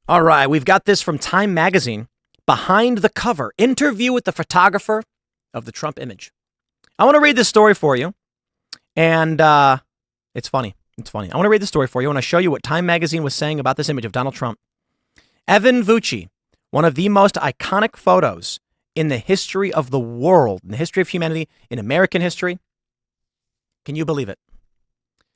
All right, we've got this from Time Magazine. Behind the cover, interview with the photographer of the Trump image. I want to read this story for you. And it's funny. It's funny. I want to read the story for you. I want to show you what Time Magazine was saying about this image of Donald Trump. Evan Vucci, one of the most iconic photos in the history of the world, in the history of humanity, in American history. Can you believe it?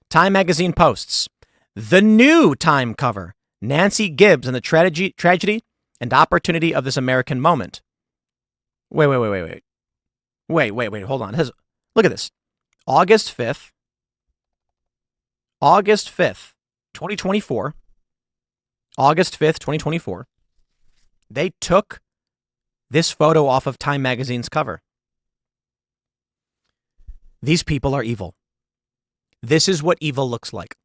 Time Magazine posts, the new Time cover, Nancy Gibbs and the tragedy and opportunity of this American moment. Wait. Hold on. Look at this. August 5th, 2024. August 5th, 2024. They took this photo off of Time Magazine's cover. These people are evil. This is what evil looks like.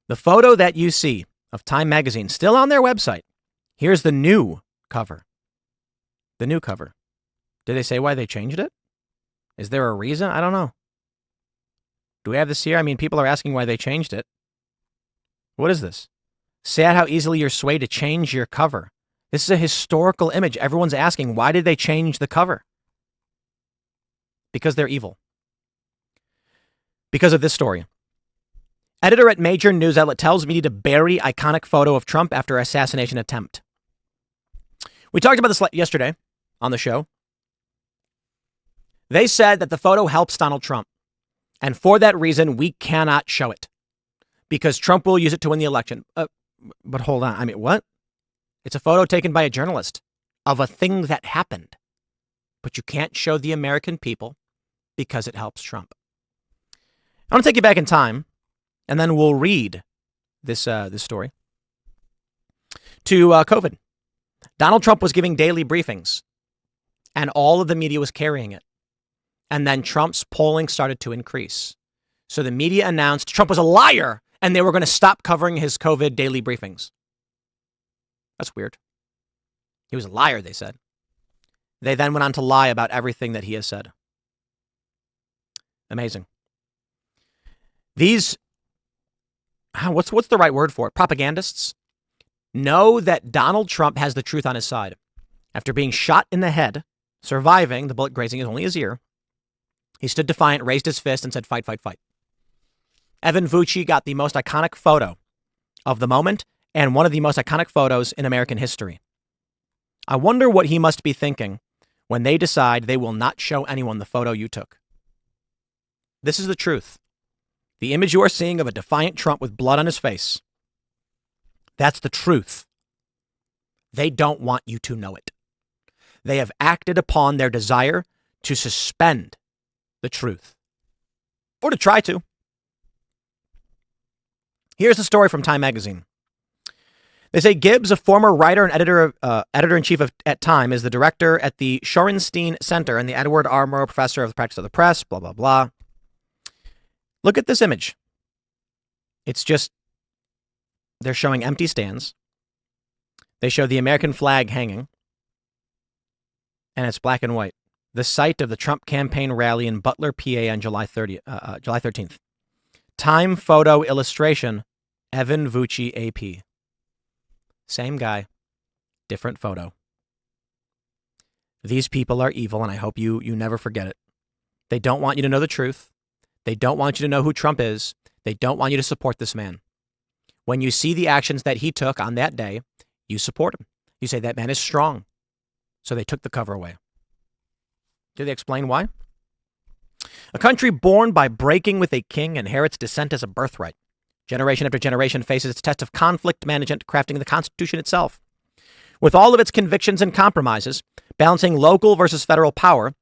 The photo that you see of Time Magazine, still on their website. Here's the new cover. The new cover. Did they say why they changed it? Is there a reason? I don't know. Do we have this here? I mean, people are asking why they changed it. What is this? Sad how easily you're swayed to change your cover. This is a historical image. Everyone's asking, why did they change the cover? Because they're evil. Because of this story. Editor at major news outlet tells media to bury iconic photo of Trump after assassination attempt. We talked about this yesterday on the show. They said that the photo helps Donald Trump. And for that reason, we cannot show it. Because Trump will use it to win the election. But hold on. I mean, what? It's a photo taken by a journalist of a thing that happened. But you can't show the American people because it helps Trump. I want to take you back in time. And then we'll read this story. To COVID. Donald Trump was giving daily briefings. And all of the media was carrying it. And then Trump's polling started to increase. So the media announced Trump was a liar and they were going to stop covering his COVID daily briefings. That's weird. He was a liar, they said. They then went on to lie about everything that he has said. Amazing. These, what's the right word for it? Propagandists know that Donald Trump has the truth on his side. After being shot in the head, surviving, the bullet grazing only his ear, he stood defiant, raised his fist, and said, fight, fight, fight. Evan Vucci got the most iconic photo of the moment and one of the most iconic photos in American history. I wonder what he must be thinking when they decide they will not show anyone the photo you took. This is the truth. The image you are seeing of a defiant Trump with blood on his face. That's the truth. They don't want you to know it. They have acted upon their desire to suspend the truth. Or to try to. Here's the story from Time Magazine. They say Gibbs, a former writer and editor-in-chief at Time, is the director at the Shorenstein Center and the Edward R. Murrow Professor of the Practice of the Press, blah, blah, blah. Look at this image. It's just, they're showing empty stands. They show the American flag hanging. And it's black and white. The site of the Trump campaign rally in Butler, PA on July 13th. Time photo illustration, Evan Vucci, AP. Same guy, different photo. These people are evil, and I hope you never forget it. They don't want you to know the truth. They don't want you to know who Trump is. They don't want you to support this man. When you see the actions that he took on that day, you support him. You say that man is strong. So they took the cover away. Did they explain why? A country born by breaking with a king inherits dissent as a birthright. Generation after generation faces its test of conflict management, crafting the Constitution itself. With all of its convictions and compromises, balancing local versus federal power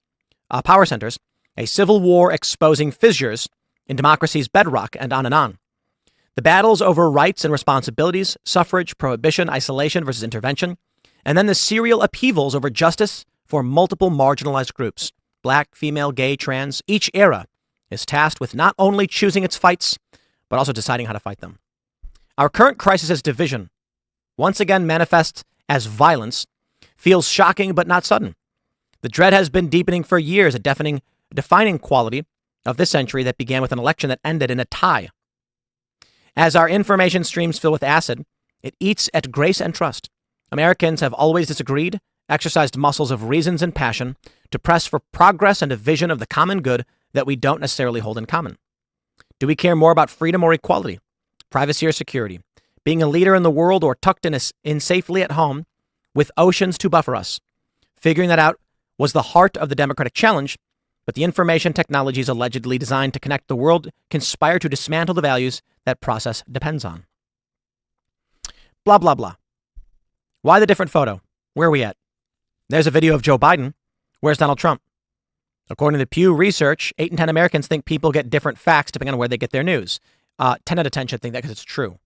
centers, a civil war exposing fissures in democracy's bedrock, and on and on. The battles over rights and responsibilities, suffrage, prohibition, isolation versus intervention, and then the serial upheavals over justice for multiple marginalized groups, black, female, gay, trans. Each era is tasked with not only choosing its fights, but also deciding how to fight them. Our current crisis as division, once again manifests as violence, feels shocking but not sudden. The dread has been deepening for years, a defining quality of this century that began with an election that ended in a tie. As our information streams fill with acid, it eats at grace and trust. Americans have always disagreed, exercised muscles of reasons and passion to press for progress and a vision of the common good that we don't necessarily hold in common. Do we care more about freedom or equality, privacy or security, being a leader in the world or tucked in safely at home with oceans to buffer us? Figuring that out was the heart of the democratic challenge, but the information technologies allegedly designed to connect the world conspire to dismantle the values that process depends on. Blah, blah, blah. Why the different photo? Where are we at? There's a video of Joe Biden. Where's Donald Trump? According to Pew Research, 8 in 10 Americans think people get different facts depending on where they get their news. 10 out of 10 should think that because it's true.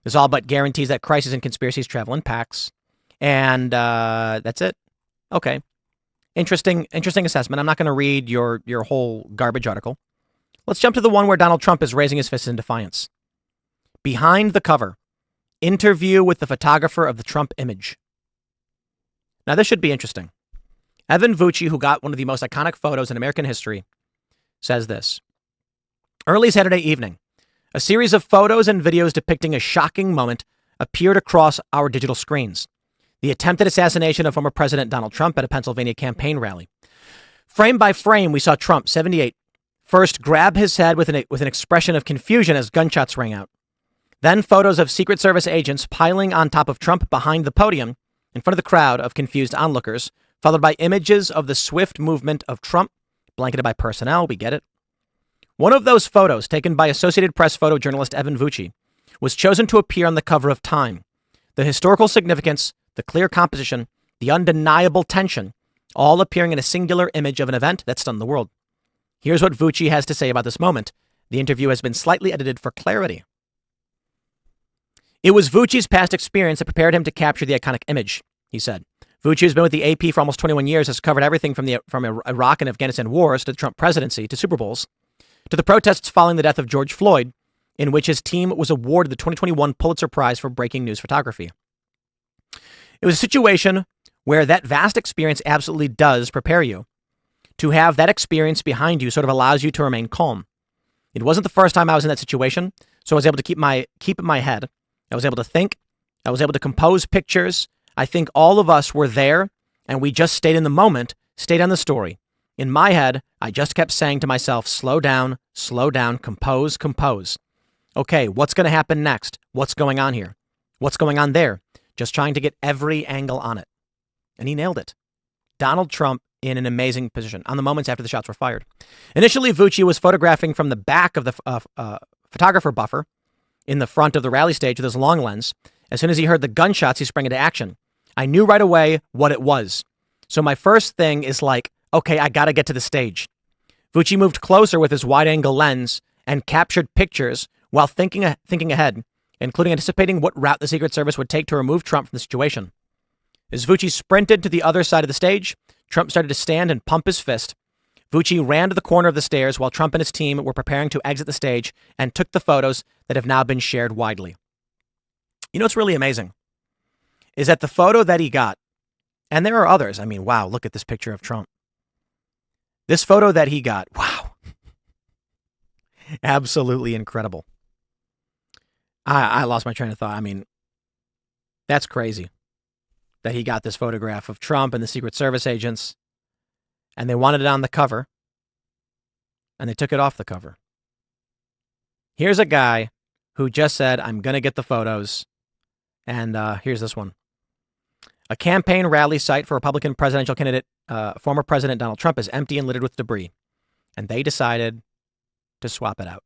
This all but guarantees that crises and conspiracies travel in packs. And that's it. Okay. Interesting assessment. I'm not going to read your whole garbage article. Let's jump to the one where Donald Trump is raising his fist in defiance. Behind the cover. Interview with the photographer of the Trump image. Now, this should be interesting. Evan Vucci, who got one of the most iconic photos in American history, says this. Early Saturday evening, a series of photos and videos depicting a shocking moment appeared across our digital screens. The attempted assassination of former President Donald Trump at a Pennsylvania campaign rally. Frame by frame, we saw Trump, 78, first grab his head with an expression of confusion as gunshots rang out. Then photos of Secret Service agents piling on top of Trump behind the podium in front of the crowd of confused onlookers, followed by images of the swift movement of Trump, blanketed by personnel, we get it. One of those photos, taken by Associated Press photojournalist Evan Vucci, was chosen to appear on the cover of Time. The historical significance, the clear composition, the undeniable tension, all appearing in a singular image of an event that stunned the world. Here's what Vucci has to say about this moment. The interview has been slightly edited for clarity. It was Vucci's past experience that prepared him to capture the iconic image, he said. Vucci has been with the AP for almost 21 years, has covered everything from Iraq and Afghanistan wars to the Trump presidency to Super Bowls, to the protests following the death of George Floyd, in which his team was awarded the 2021 Pulitzer Prize for breaking news photography. It was a situation where that vast experience absolutely does prepare you. To have that experience behind you sort of allows you to remain calm. It wasn't the first time I was in that situation, so I was able to keep in my head. I was able to think. I was able to compose pictures. I think all of us were there, and we just stayed in the moment, stayed on the story. In my head, I just kept saying to myself, slow down, compose, compose. Okay, what's going to happen next? What's going on here? What's going on there? Just trying to get every angle on it. And he nailed it. Donald Trump in an amazing position on the moments after the shots were fired. Initially, Vucci was photographing from the back of the photographer buffer in the front of the rally stage with his long lens. As soon as he heard the gunshots, he sprang into action. I knew right away what it was. So my first thing is like, okay, I got to get to the stage. Vucci moved closer with his wide-angle lens and captured pictures while thinking ahead, including anticipating what route the Secret Service would take to remove Trump from the situation. As Vucci sprinted to the other side of the stage, Trump started to stand and pump his fist. Vucci ran to the corner of the stairs while Trump and his team were preparing to exit the stage and took the photos that have now been shared widely. You know what's really amazing is that the photo that he got, and there are others. I mean, wow, look at this picture of Trump. This photo that he got, wow. Absolutely incredible. I lost my train of thought. I mean, that's crazy that he got this photograph of Trump and the Secret Service agents, and they wanted it on the cover, and they took it off the cover. Here's a guy who just said, I'm going to get the photos, and here's this one. A campaign rally site for Republican presidential candidate, former President Donald Trump, is empty and littered with debris, and they decided to swap it out.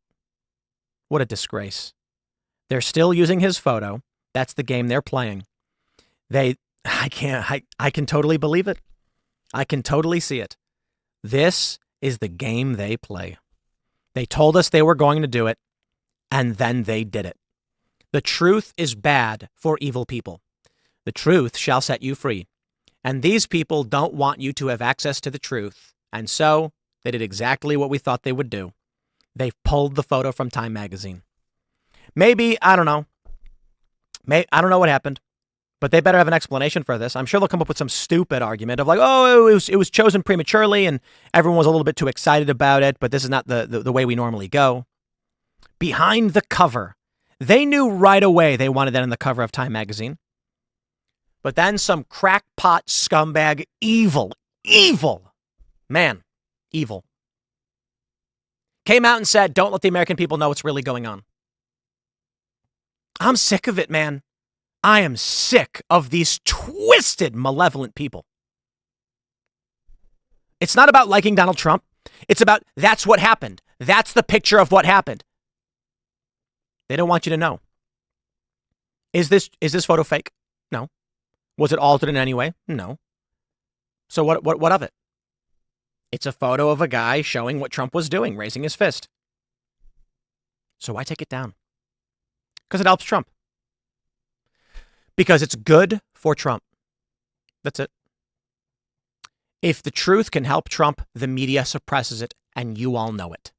What a disgrace. They're still using his photo. That's the game they're playing. I can totally believe it. I can totally see it. This is the game they play. They told us they were going to do it, and then they did it. The truth is bad for evil people. The truth shall set you free. And these people don't want you to have access to the truth. And so they did exactly what we thought they would do. They pulled the photo from Time magazine. Maybe, I don't know. I don't know what happened, but they better have an explanation for this. I'm sure they'll come up with some stupid argument of like, oh, it was chosen prematurely and everyone was a little bit too excited about it, but this is not the way we normally go. Behind the cover. They knew right away they wanted that on the cover of Time magazine. But then some crackpot scumbag, evil, man, evil, came out and said, don't let the American people know what's really going on. I'm sick of it, man. I am sick of these twisted, malevolent people. It's not about liking Donald Trump. It's about that's what happened. That's the picture of what happened. They don't want you to know. Is this photo fake? No. Was it altered in any way? No. So what of it? It's a photo of a guy showing what Trump was doing, raising his fist. So why take it down? Because it helps Trump. Because it's good for Trump. That's it. If the truth can help Trump, the media suppresses it, and you all know it.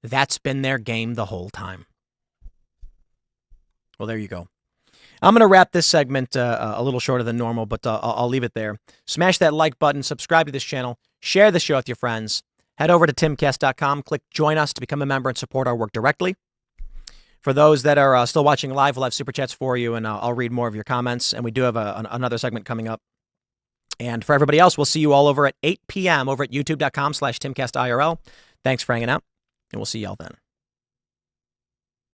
That's been their game the whole time. Well, there you go. I'm going to wrap this segment a little shorter than normal, but I'll leave it there. Smash that like button, subscribe to this channel, share the show with your friends. Head over to timcast.com, click join us to become a member and support our work directly. For those that are still watching live, we'll have super chats for you, and I'll read more of your comments. And we do have another segment coming up. And for everybody else, we'll see you all over at 8 p.m. over at youtube.com/TimcastIRL. Thanks for hanging out, and we'll see y'all then.